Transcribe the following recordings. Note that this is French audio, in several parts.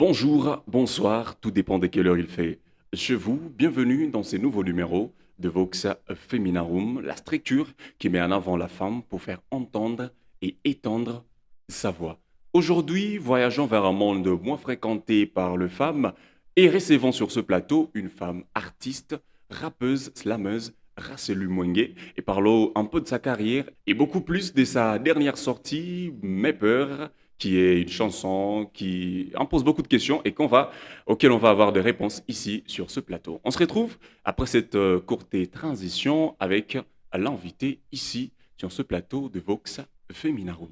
Bonjour, bonsoir, tout dépend de quelle heure il fait. Chez vous, bienvenue dans ce nouveau numéro de Vox Feminarum, la structure qui met en avant la femme pour faire entendre et étendre sa voix. Aujourd'hui, voyageons vers un monde moins fréquenté par les femmes et recevons sur ce plateau une femme artiste, rappeuse, slameuse, Racelu Mwenge, et parlons un peu de sa carrière et beaucoup plus de sa dernière sortie, Mes peurs, qui est une chanson qui impose beaucoup de questions et auxquelles on va avoir des réponses ici sur ce plateau. On se retrouve après cette courte transition avec l'invité ici sur ce plateau de Vox Feminarum.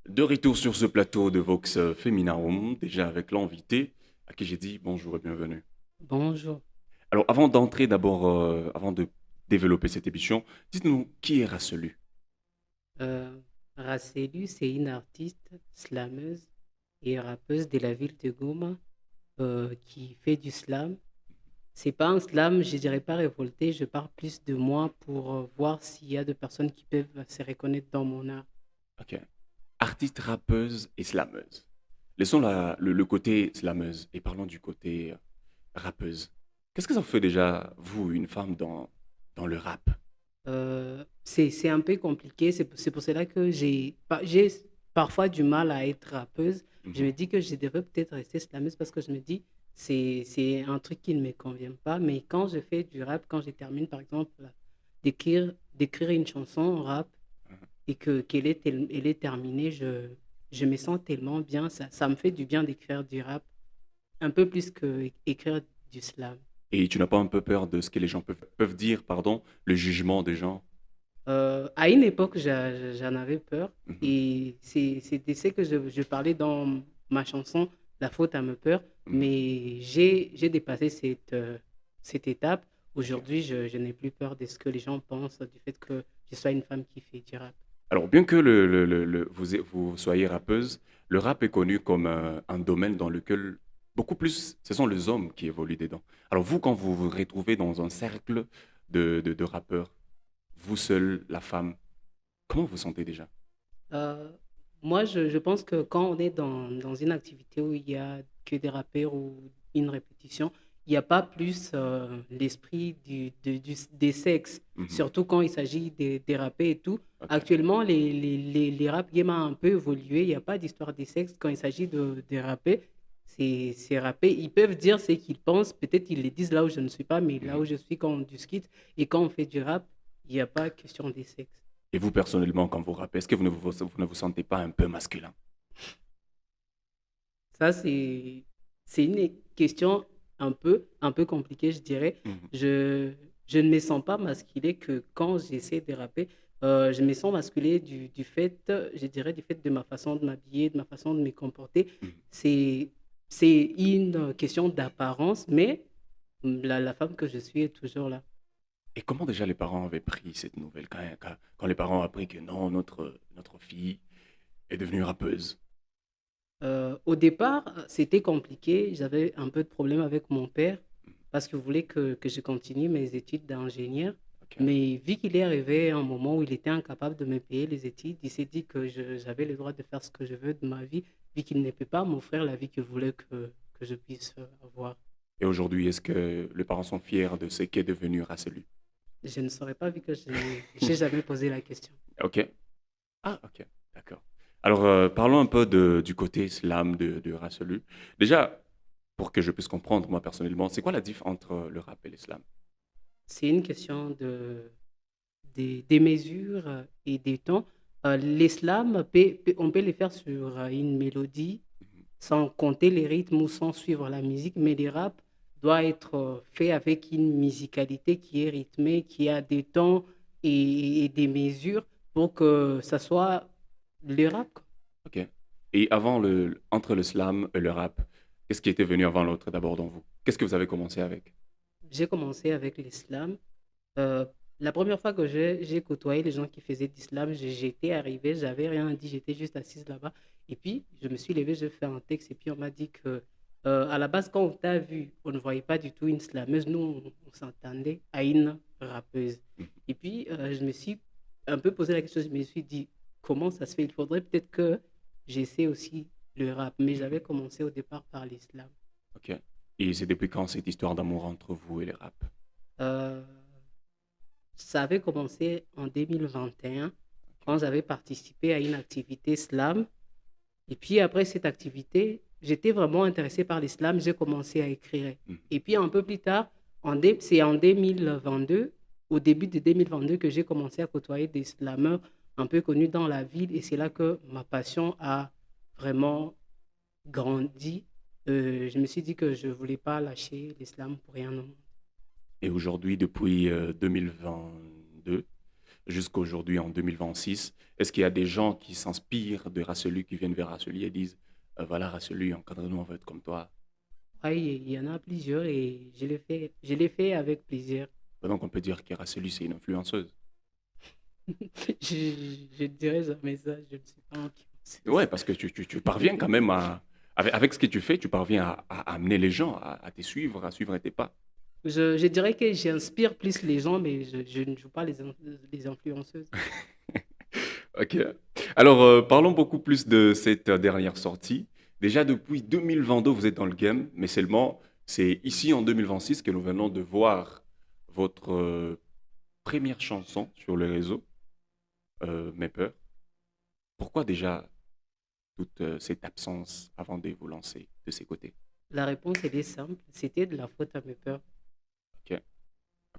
De retour sur ce plateau de Vox Feminarum, déjà avec l'invité à qui j'ai dit bonjour et bienvenue. Bonjour. Alors avant d'entrer d'abord, avant de développer cette émission, dites-nous qui est Racelu. Euh, Racelu, c'est une artiste slameuse et rappeuse de la ville de Goma qui fait du slam. C'est pas un slam, je dirais pas révolté, je parle plus de moi pour voir s'il y a des personnes qui peuvent se reconnaître dans mon art. Ok. Artiste rappeuse et slameuse. Laissons le côté slameuse et parlons du côté rappeuse. Qu'est-ce que ça vous fait déjà, vous, une femme dans le rap? C'est un peu compliqué, c'est pour cela que j'ai parfois du mal à être rappeuse. Je me Mhm. dis que je devrais peut-être rester slameuse parce que je me dis c'est un truc qui ne me convient pas. Mais quand je fais du rap, quand je termine par exemple d'écrire une chanson rap Mhm. et elle est terminée, je me sens tellement bien. Ça me fait du bien d'écrire du rap, un peu plus que écrire du slam. Et tu n'as pas un peu peur de ce que les gens peuvent dire, pardon, le jugement des gens? À une époque, j'en avais peur Mhm. et c'est de ce que je parlais dans ma chanson La faute à me peur, Mhm. mais j'ai dépassé cette étape. Ok. Aujourd'hui, je n'ai plus peur de ce que les gens pensent du fait que je sois une femme qui fait du rap. Alors, bien que vous soyez rappeuse, le rap est connu comme un domaine dans lequel beaucoup plus, ce sont les hommes qui évoluent dedans. Alors, vous, quand vous vous retrouvez dans un cercle de rappeurs, vous seule, la femme, comment vous sentez déjà? Euh, Moi, je pense que quand on est dans une activité où il y a que des rappeurs ou une répétition, il n'y a pas plus l'esprit des sexes, Mhm. surtout quand il s'agit des rappeurs et tout. Ok. Actuellement, les rap games ont un peu évolué. Il n'y a pas d'histoire des sexes quand il s'agit de rapper. C'est rapper. Ils peuvent dire ce qu'ils pensent. Peut-être ils le disent là où je ne suis pas, mais là Mhm. où je suis, quand on discute et quand on fait du rap, il n'y a pas question des sexes. Et vous, personnellement, quand vous rappez, est-ce que vous ne vous sentez pas un peu masculin? Ça, c'est une question un peu compliquée, je dirais. Mhm. Je, je ne me sens pas masculé que quand j'essaie de rapper. Je me sens masculé du fait, je dirais, du fait de ma façon de m'habiller, de ma façon de me comporter. Mhm. C'est, c'est une question d'apparence, mais la femme que je suis est toujours là. Et comment déjà les parents avaient pris cette nouvelle quand les parents ont appris que non, notre fille est devenue rappeuse? Au départ, c'était compliqué. J'avais un peu de problème avec mon père Mhm. parce qu'il voulait que je continue mes études d'ingénieur. Ok. Mais vu qu'il est arrivé à un moment où il était incapable de me payer les études, il s'est dit que j'avais le droit de faire ce que je veux de ma vie, vu qu'il ne peut pas m'offrir la vie qu'il voulait que je puisse avoir. Et aujourd'hui, est-ce que les parents sont fiers de ce qu'est devenu Racelu? Je ne saurais pas, vu que j'ai jamais posé la question. Ok. Ah, ok. D'accord. Alors, parlons un peu du côté slam de Racelu. Déjà, pour que je puisse comprendre, moi, personnellement, c'est quoi la diff entre le rap et l'islam? C'est une question des mesures et des temps. L'islam, on peut le faire sur une mélodie Mhm. sans compter les rythmes ou sans suivre la musique, mais le rap doit être fait avec une musicalité qui est rythmée, qui a des temps et des mesures pour que ça soit le rap, quoi. Ok. Et entre le slam et le rap, qu'est-ce qui était venu avant l'autre d'abord dans vous? Qu'est-ce que vous avez commencé avec? J'ai commencé avec l'islam. Euh, la première fois que j'ai côtoyé les gens qui faisaient d'islam, j'étais arrivé, j'avais rien dit, j'étais juste assise là-bas. Et puis, je me suis levé, j'ai fait un texte, et puis on m'a dit que, à la base, quand on t'a vu, on ne voyait pas du tout une slameuse, nous, on s'entendait à une rappeuse. Mhm. Et puis, je me suis un peu posé la question, je me suis dit, comment ça se fait. Il faudrait peut-être que j'essaie aussi le rap, mais j'avais commencé au départ par l'islam. Ok. Et c'est depuis quand cette histoire d'amour entre vous et les rap? Euh, Ça avait commencé en 2021 Ok. quand j'avais participé à une activité slam. Et puis après cette activité, j'étais vraiment intéressé par l'islam. J'ai commencé à écrire. Mhm. Et puis un peu plus tard, c'est en 2022, au début de 2022, que j'ai commencé à côtoyer des slameurs un peu connus dans la ville. Et c'est là que ma passion a vraiment grandi. Je me suis dit que je ne voulais pas lâcher l'islam pour rien au monde. Et aujourd'hui, depuis 2022 jusqu'à aujourd'hui en 2026, est-ce qu'il y a des gens qui s'inspirent de Racelu, qui viennent vers Racelu et disent voilà Racelu, encadre-nous, on veut être comme toi. Ouais, il y en a plusieurs et je l'ai fait avec plaisir. Donc on peut dire que Racelu, c'est une influenceuse. Je dirais jamais ça, je ne suis pas Ouais, influenceuse. parce que tu parviens quand même à. Avec ce que tu fais, tu parviens à amener les gens à te suivre, à suivre tes pas. Je dirais que j'inspire plus les gens, mais je ne joue pas les influenceuses. Ok. Alors, parlons beaucoup plus de cette dernière sortie. Déjà, depuis 2022, vous êtes dans le game, mais seulement, c'est ici en 2026 que nous venons de voir votre première chanson sur le réseau, Mes peurs. Pourquoi déjà toute cette absence avant de vous lancer de ces côtés? La réponse, elle est simple, c'était de la faute à mes peurs. Ok,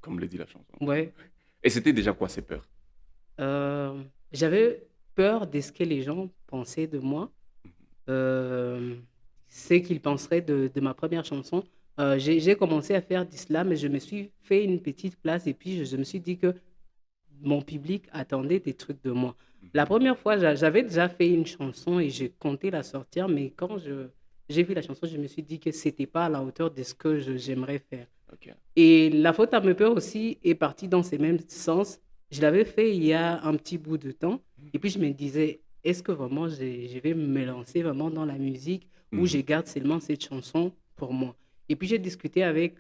comme le dit la chanson. Ouais, Et c'était déjà quoi ces peurs? j'avais peur de ce que les gens pensaient de moi, euh, ce qu'ils penseraient de ma première chanson. J'ai commencé à faire d'islam et je me suis fait une petite place et puis je me suis dit que mon public attendait des trucs de moi. La Mhm. première fois, j'avais déjà fait une chanson et j'ai compté la sortir, mais quand j'ai vu la chanson, je me suis dit que c'était pas à la hauteur de ce que j'aimerais faire. Ok. Et La faute à mes peurs aussi est partie dans ce même sens. Je l'avais fait il y a un petit bout de temps. Et puis je me disais, est-ce que vraiment je vais me lancer vraiment dans la musique ou je Mhm. garde seulement cette chanson pour moi? Et puis j'ai discuté avec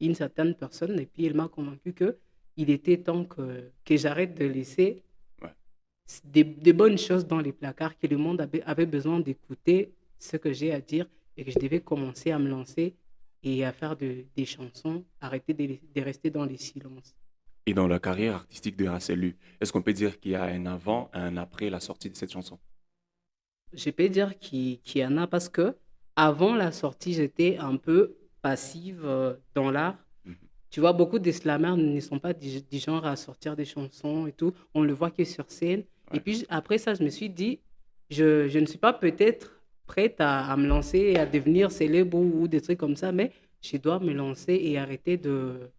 une certaine personne et puis elle m'a convaincu que il était temps que j'arrête de laisser Ouais. des bonnes choses dans les placards, que le monde avait besoin d'écouter ce que j'ai à dire et que je devais commencer à me lancer et à faire des chansons, arrêter de rester dans les silences. Et dans la carrière artistique de Racelu, est-ce qu'on peut dire qu'il y a un avant, un après la sortie de cette chanson? Je peux dire qu'il y en a parce que avant la sortie, j'étais un peu passive dans l'art. Mhm. Tu vois, beaucoup de slameurs ne sont pas du genre à sortir des chansons et tout. On le voit que sur scène. Et Ouais. puis après ça, je me suis dit, je ne suis pas peut-être prête à me lancer et à devenir célèbre ou des trucs comme ça, mais je dois me lancer et arrêter de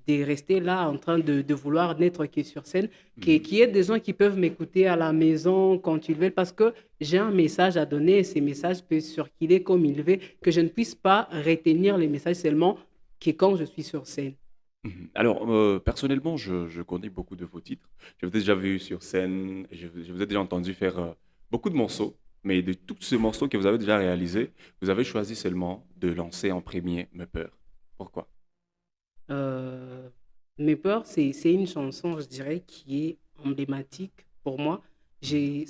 rester là en train de vouloir n'être que sur scène, Mhm. qu'il y ait des gens qui peuvent m'écouter à la maison quand ils veulent, parce que j'ai un message à donner et ces messages peuvent circuler comme ils veulent, que je ne puisse pas retenir les messages seulement que quand je suis sur scène. Mhm. Alors, personnellement, je connais beaucoup de vos titres. Je vous ai déjà vu sur scène, je vous ai déjà entendu faire beaucoup de morceaux, mais de tous ces morceaux que vous avez déjà réalisés, vous avez choisi seulement de lancer en premier Mes peurs. Pourquoi? Euh, Mes peurs, c'est une chanson, je dirais, qui est emblématique pour moi. Mhm.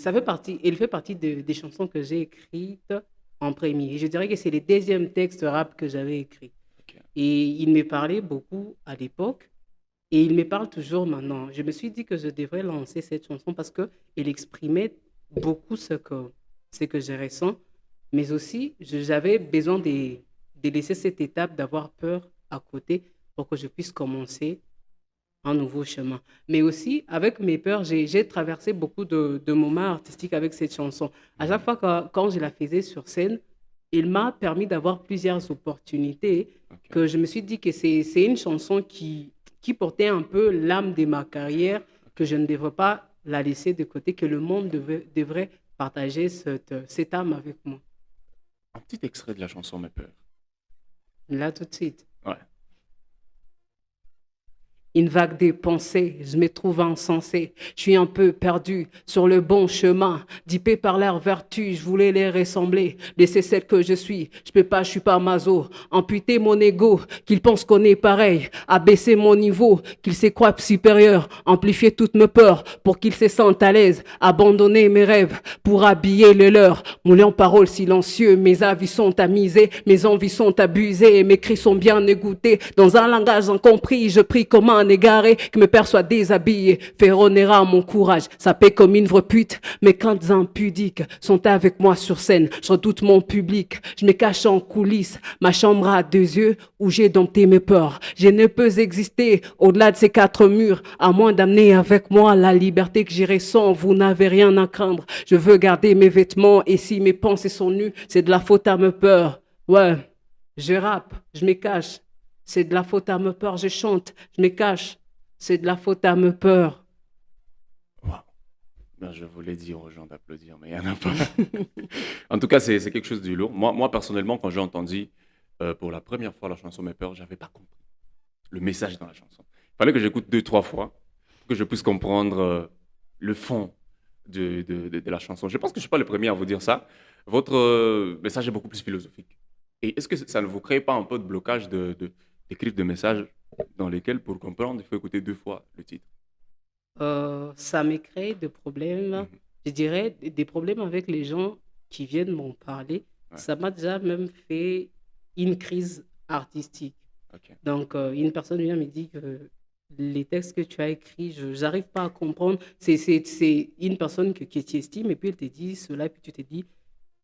Elle fait partie des chansons que j'ai écrites en premier. Et je dirais que c'est les deuxièmes textes rap que j'avais écrits. Ok. Et il me parlait beaucoup à l'époque et il me parle toujours maintenant. Je me suis dit que je devrais lancer cette chanson parce qu'elle exprimait beaucoup ce que je ressens, mais aussi j'avais besoin de laisser cette étape d'avoir peur à côté pour que je puisse commencer un nouveau chemin. Mais aussi, avec mes peurs, j'ai traversé beaucoup de moments artistiques avec cette chanson. À chaque Mhm. fois quand je la faisais sur scène, il m'a permis d'avoir plusieurs opportunités Ok. que je me suis dit que c'est une chanson qui portait un peu l'âme de ma carrière, Ok. que je ne devrais pas la laisser de côté, que le monde devrait partager cette âme avec moi. Un petit extrait de la chanson Mes peurs. Là, tout de suite. Ouais. Une vague des pensées, je me trouve insensé. Je suis un peu perdu sur le bon chemin. Dipé par leur vertu, je voulais les ressembler. Laisser celle que je suis, je peux pas, je suis pas maso. Amputer mon ego, qu'ils pensent qu'on est pareil. Abaisser mon niveau, qu'ils se croient supérieurs. Amplifier toutes mes peurs pour qu'ils se sentent à l'aise. Abandonner mes rêves pour habiller le leur. Mouler en paroles silencieux, mes avis sont tamisés, mes envies sont abusées, mes cris sont bien égouttés. Dans un langage incompris, je prie comme un égaré qui me perçoit déshabillé. Faire honneur à mon courage, ça paie comme une vraie pute. Mes craintes impudiques sont avec moi sur scène. Je redoute mon public, je me cache en coulisses. Ma chambre a 2 yeux où j'ai dompté mes peurs. Je ne peux exister au-delà de ces 4 murs, à moins d'amener avec moi la liberté que j'irai sans. Vous n'avez rien à craindre. Je veux garder mes vêtements et si mes pensées sont nues, c'est de la faute à mes peurs. Ouais, je rappe, je me cache. C'est de la faute à mes peurs. Je chante, je me cache. C'est de la faute à mes peurs. Wow. Ben, je voulais dire aux gens d'applaudir, mais il n'y en a pas. En tout cas, c'est quelque chose de lourd. Moi, personnellement, quand j'ai entendu pour la première fois la chanson Mes peurs, je n'avais pas compris le message dans la chanson. Il fallait que j'écoute 2, 3 fois pour que je puisse comprendre le fond de la chanson. Je pense que je ne suis pas le premier à vous dire ça. Votre message est beaucoup plus philosophique. Et est-ce que ça ne vous crée pas un peu de blocage d'écrire des messages dans lesquels, pour comprendre, il faut écouter 2 fois le titre? Ça me crée des problèmes, Mhm. je dirais des problèmes avec les gens qui viennent m'en parler. Ouais, Ça m'a déjà même fait une crise artistique. ok. Donc, une personne vient me dire que les textes que tu as écrits, je n'arrive pas à comprendre. C'est une personne que tu estimes et puis elle te dit cela et puis tu te dis,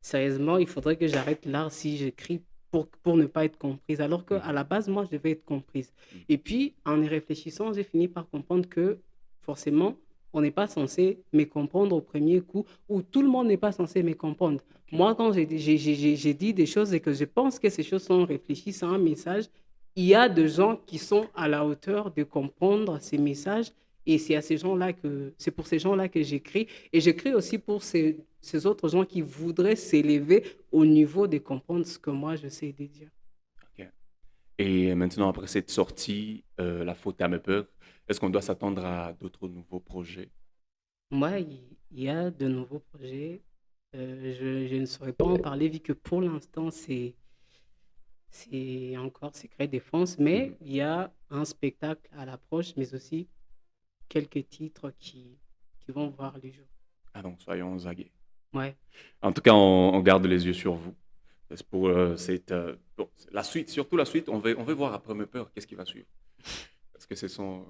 sérieusement, il faudrait que j'arrête l'art si j'écris pour ne pas être comprise. Alors Mhm. qu'à la base, moi, je devais être comprise. Mhm. Et puis, en y réfléchissant, j'ai fini par comprendre que forcément, on n'est pas censé me comprendre au premier coup, ou tout le monde n'est pas censé me comprendre. Ok. Moi, quand j'ai dit des choses et que je pense que ces choses sont réfléchies, c'est un message, il y a des gens qui sont à la hauteur de comprendre ces messages. Et c'est à ces gens-là c'est pour ces gens-là que j'écris. Et j'écris aussi pour ces autres gens qui voudraient s'élever au niveau de comprendre ce que moi je sais de dire. Ok. Et maintenant, après cette sortie, La faute à mes peurs, est-ce qu'on doit s'attendre à d'autres nouveaux projets? Moi, il y a de nouveaux projets. Je ne saurais pas en parler vu que pour l'instant, c'est encore secret défense, Mhm. mais il y a un spectacle à l'approche, mais aussi quelques titres qui vont voir le jour. Ah donc, soyons aguets. Ouais. En tout cas, on garde les yeux sur vous. C'est pour bon, la suite, surtout la suite, on va voir après mes peurs, qu'est-ce qui va suivre. Parce que ce sont.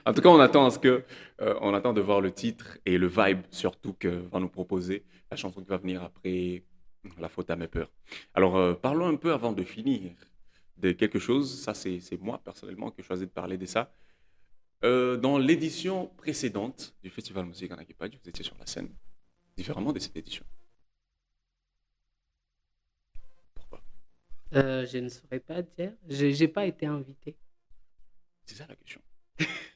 En tout cas, on attend de voir le titre et le vibe surtout que va nous proposer la chanson qui va venir après La faute à mes peurs. Alors, parlons un peu avant de finir de quelque chose. Ça, c'est moi personnellement qui ai choisi de parler de ça. Dans l'édition précédente du Festival Musique en Aguipage, vous étiez sur la scène, différemment de cette édition. Pourquoi? Je ne saurais pas dire. Je n'ai pas été invitée. C'est ça la question.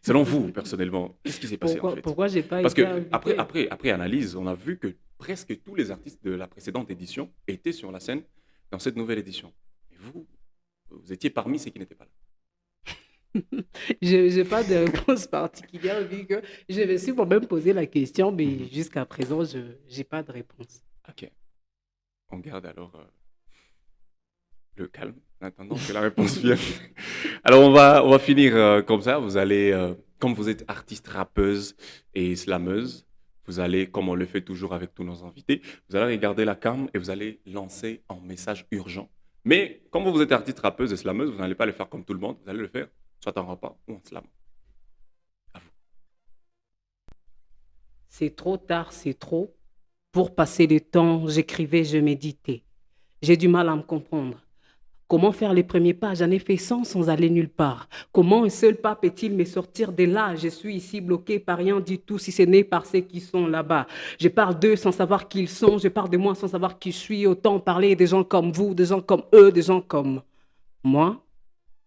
Selon vous, personnellement, qu'est-ce qui s'est passé en fait? Pourquoi j'ai pas Parce été que invitée? après analyse, on a vu que presque tous les artistes de la précédente édition étaient sur la scène dans cette nouvelle édition. Et vous étiez parmi ceux qui n'étaient pas là. Je n'ai pas de réponse particulière vu que je me suis moi-même posé la question, mais Mhm. jusqu'à présent, je n'ai pas de réponse. Ok. On garde alors le calme en attendant que la réponse vienne. Alors on va finir comme ça. Vous allez, comme vous êtes artiste rappeuse et slameuse, vous allez, comme on le fait toujours avec tous nos invités, vous allez regarder la cam et vous allez lancer un message urgent. Mais comme vous êtes artiste rappeuse et slameuse, vous n'allez pas le faire comme tout le monde. Vous allez le faire soit en rappant ou en slam. À vous. C'est trop tard, c'est trop. Pour passer le temps, j'écrivais, je méditais. J'ai du mal à me comprendre. Comment faire les premiers pas? J'en ai fait 100 sans aller nulle part. Comment un seul pas peut-il me sortir de là? Je suis ici bloqué par rien du tout, si ce n'est par ceux qui sont là-bas. Je parle d'eux sans savoir qui ils sont. Je parle de moi sans savoir qui je suis. Autant parler des gens comme vous, des gens comme eux, des gens comme moi.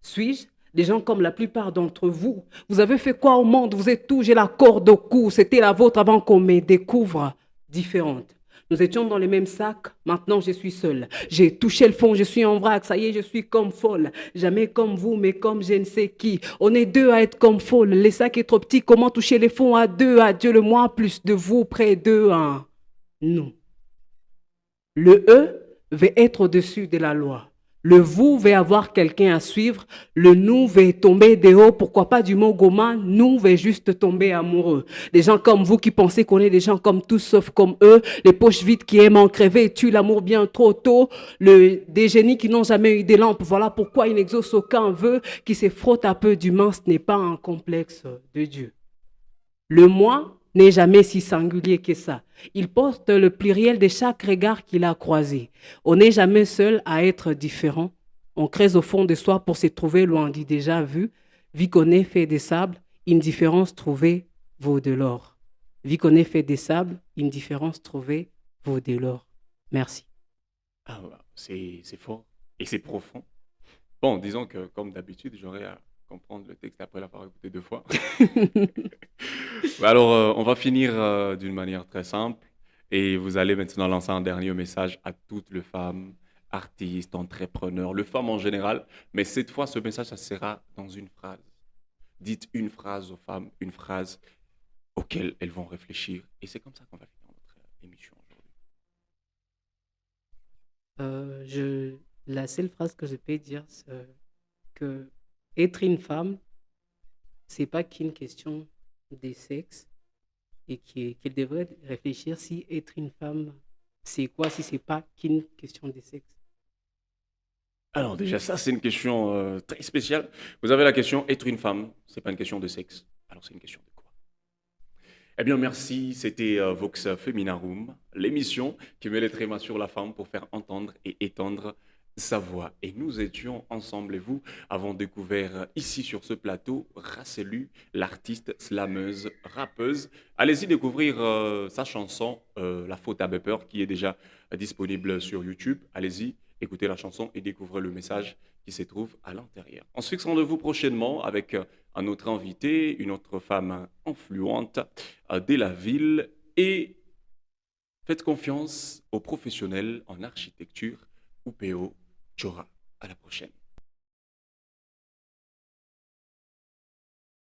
Suis-je des gens comme la plupart d'entre vous? Vous avez fait quoi au monde? Vous êtes tout, j'ai la corde au cou. C'était la vôtre avant qu'on me découvre différente. Nous étions dans le même sac, maintenant je suis seule. J'ai touché le fond, je suis en vrac, ça y est, je suis comme folle. Jamais comme vous, mais comme je ne sais qui. On est deux à être comme folle. Le sac est trop petit, comment toucher les fonds à deux? Adieu le moi, plus de vous près d'eux, hein. Nous. Le E veut être au-dessus de la loi. Le vous veut avoir quelqu'un à suivre. Le nous veut tomber de haut. Pourquoi pas du mot goma? Nous veut juste tomber amoureux. Des gens comme vous qui pensez qu'on est des gens comme tous sauf comme eux. Les poches vides qui aiment en crever et tuent l'amour bien trop tôt. Des génies qui n'ont jamais eu des lampes. Voilà pourquoi ils n'exaucent aucun vœu. Qui se frottent un peu d'humain. Ce n'est pas un complexe de Dieu. Le moi n'est jamais si singulier que ça. Il porte le pluriel de chaque regard qu'il a croisé. On n'est jamais seul à être différent. On creuse au fond de soi pour se trouver loin du déjà vu. Vie qu'on est fait des sables, une différence trouvée vaut de l'or. Vie qu'on est fait des sables, une différence trouvée vaut de l'or. Merci. Ah, ouais, c'est fort et c'est profond. Bon, disons que comme d'habitude, j'aurais à comprendre le texte après l'avoir écouté 2 fois. Bah alors, on va finir d'une manière très simple et vous allez maintenant lancer un dernier message à toutes les femmes, artistes, entrepreneurs, les femmes en général. Mais cette fois, ce message, ça sera dans une phrase. Dites une phrase aux femmes, une phrase auxquelles elles vont réfléchir. Et c'est comme ça qu'on va finir notre émission aujourd'hui. La seule phrase que je peux dire, c'est que être une femme, c'est pas qu'une question de sexe et qu'elle devrait réfléchir si être une femme, c'est quoi si c'est pas qu'une question de sexe. Alors déjà, ça, c'est une question très spéciale. Vous avez la question, être une femme, c'est pas une question de sexe. Alors c'est une question de quoi? Eh bien, merci. C'était Vox Feminarum, l'émission qui met les trémas sur la femme pour faire entendre et étendre sa voix. Et nous étions ensemble et vous avons découvert ici sur ce plateau Racelu, l'artiste slameuse, rappeuse. Allez-y découvrir sa chanson La faute à Bepper qui est déjà disponible sur YouTube. Allez-y, écoutez la chanson et découvrez le message qui se trouve à l'intérieur. On se fixe rendez-vous prochainement avec un autre invité, une autre femme influente de la ville et faites confiance aux professionnels en architecture UPO Chora. À la prochaine.